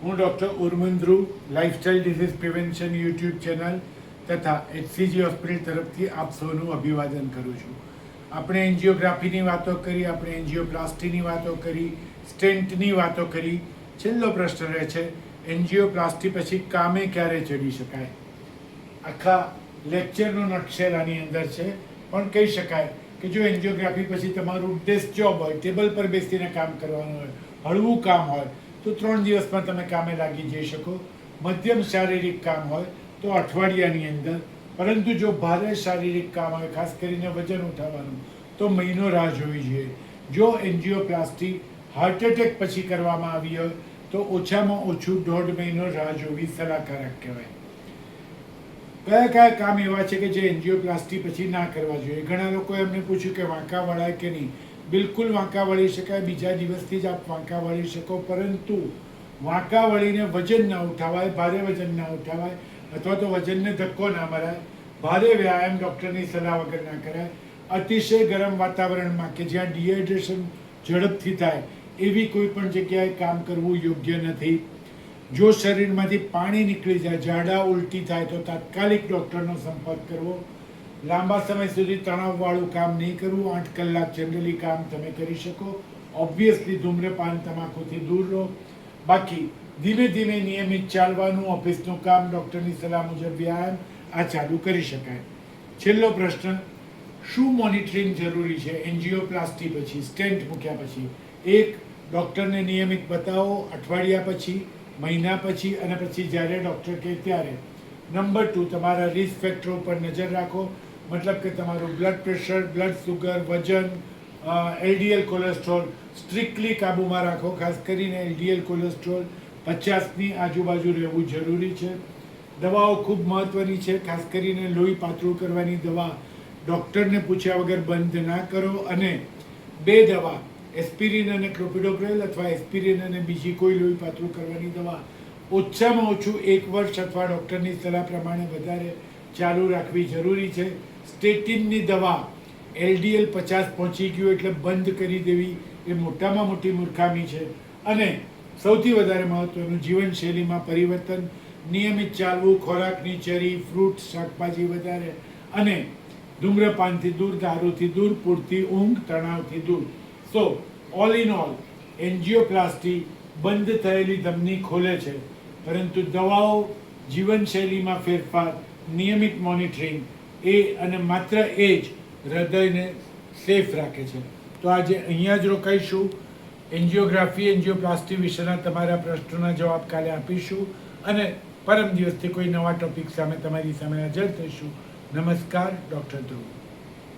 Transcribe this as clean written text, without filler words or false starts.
હું doctor Urmin Dhruv lifestyle disease prevention YouTube channel તથા HCG hospital તરફથી આપ સૌનું અભિવાદન કરું છું. આપણે એન્જિયોગ્રાફીની વાતો કરી, આપણે એન્જિયોપ્લાસ્ટીની વાતો કરી, સ્ટેન્ટની વાતો કરી. છેલ્લો પ્રશ્ન રહે છે, એન્જિયોપ્લાસ્ટી પછી કામે ક્યારે ચડી શકાય? આખા લેક્ચરનો નટશેલ આની અંદર છે, પણ કહી શકાય કે જો એન્જિયોગ્રાફી પછી તમારું ડેસ્ક જોબ હોય, ટેબલ પર બેસીને કામ કરવાનું હોય, હળવું કામ હોય તો 3 દિવસમાં તમે કામે લાગી જઈ શકો. મધ્યમ શારીરિક કામ હોય તો અઠવાડિયાની અંદર. પરંતુ જો ભારે શારીરિક કામ હોય, ખાસ કરીને વજન ઉઠાવવાનું, તો મહિનો રાહ જોવી જોઈએ. જો એન્જિયોપ્લાસ્ટી હાર્ટ એટેક પછી કરવામાં આવી હોય તો ઓછામાં ઓછું 1.5 મહિનો રાહ જોવી સલાહકારક કહેવાય. કયા કયા કામ એવા છે કે જે એન્જિયોપ્લાસ્ટી પછી ના કરવા જોઈએ? ઘણા લોકોએ એમને પૂછ્યું કે વાંકા વળાય કે નહીં. બિલકુલ વાંકા વળી શકાય, બીજા દિવસથી જ આપ વાંકા વળી શકો, પરંતુ વાંકા વળીને વજન ના ઉઠાવાય, ભારે વજન ના ઉઠાવાય, અથવા તો વજનને ધક્કો ના મરાય. ભારે વ્યાયામ ડૉક્ટરની સલાહ વગર ના કરાય. અતિશય ગરમ વાતાવરણમાં કે જ્યાં ડિહાઇડ્રેશન ઝડપથી થાય એવી કોઈ પણ જગ્યાએ કામ કરવું યોગ્ય નથી. જો શરીરમાંથી પાણી નીકળી જાય, ઝાડા ઉલટી થાય તો તાત્કાલિક ડૉક્ટરનો સંપર્ક કરવો. લાંબા સમય સુધી તણાવવાળું કામ નહીં કરવું. 8 કલાક જનરલી કામ તમે કરી શકો. ઓબ્વિયસલી ધૂમ્રપાન તમાકુથી દૂર રહો. બાકી ધીમે ધીમે નિયમિત ચાલવાનું, ઓફિસનું કામ, ડૉક્ટરની સલાહ મુજબ વ્યાયામ, આ ચાલુ કરી શકાય. છેલ્લો પ્રશ્ન, શું મોનિટરિંગ જરૂરી છે એન્જિયોપ્લાસ્ટી પછી, સ્ટેન્ટ મૂક્યા પછી? 1, ડૉક્ટરને નિયમિત બતાવો, અઠવાડિયા પછી, મહિના પછી અને પછી જ્યારે ડૉક્ટર કહે ત્યારે. નંબર 2, તમારા રિસ્ક ફેક્ટરો પર નજર રાખો. મતલબ કે તમારું બ્લડ પ્રેશર, બ્લડ સુગર, વજન, LDL કોલેસ્ટ્રોલ સ્ટ્રિક્ટલી કાબૂમાં રાખો. ખાસ કરીને LDL કોલેસ્ટ્રોલ 50ની આજુબાજુ રહેવું જરૂરી છે. દવાઓ ખૂબ મહત્ત્વની છે. ખાસ કરીને લોહી પાતળું કરવાની દવા ડૉક્ટરને પૂછ્યા વગર બંધ ના કરો. અને 2 દવા, એસ્પિરિન અને ક્લોપિડોગ્રેલ, અથવા એસ્પિરિન અને બીજી કોઈ લોહી પાતળું કરવાની દવા ઓછામાં ઓછું 1 વર્ષ અથવા ડૉક્ટરની સલાહ પ્રમાણે વધારે ચાલુ રાખવી જરૂરી છે. સ્ટેટિનની દવા LDL 50 પહોંચી ગયું એટલે બંધ કરી દેવી એ મોટામાં મોટી મૂર્ખામી છે. અને સૌથી વધારે મહત્ત્વનું, જીવનશૈલીમાં પરિવર્તન, નિયમિત ચાલવું, ખોરાકની ચરી, ફ્રૂટ, શાકભાજી વધારે, અને ધૂમ્રપાનથી દૂર, દારૂથી દૂર, પૂરતી ઊંઘ, તણાવથી દૂર. સો ઓલ ઇન ઓલ, એન્જિયોપ્લાસ્ટી બંધ થયેલી ધમની ખોલે છે, પરંતુ દવાઓ, જીવનશૈલીમાં ફેરફાર, નિયમિત મોનિટરિંગ, એ અને માત્ર એ જ હૃદયને સેફ રાખે છે. તો આજે અહીંયા જ રોકાઈશું. એન્જિયોગ્રાફી, એન્જિયોપ્લાસ્ટી વિશેના તમારા પ્રશ્નોના જવાબ કાલે આપીશું, અને પરમ દિવસથી કોઈ નવા ટોપિક સામે તમારી સામે હાજર થઈશું. નમસ્કાર, ડૉક્ટર ધ્રુવ.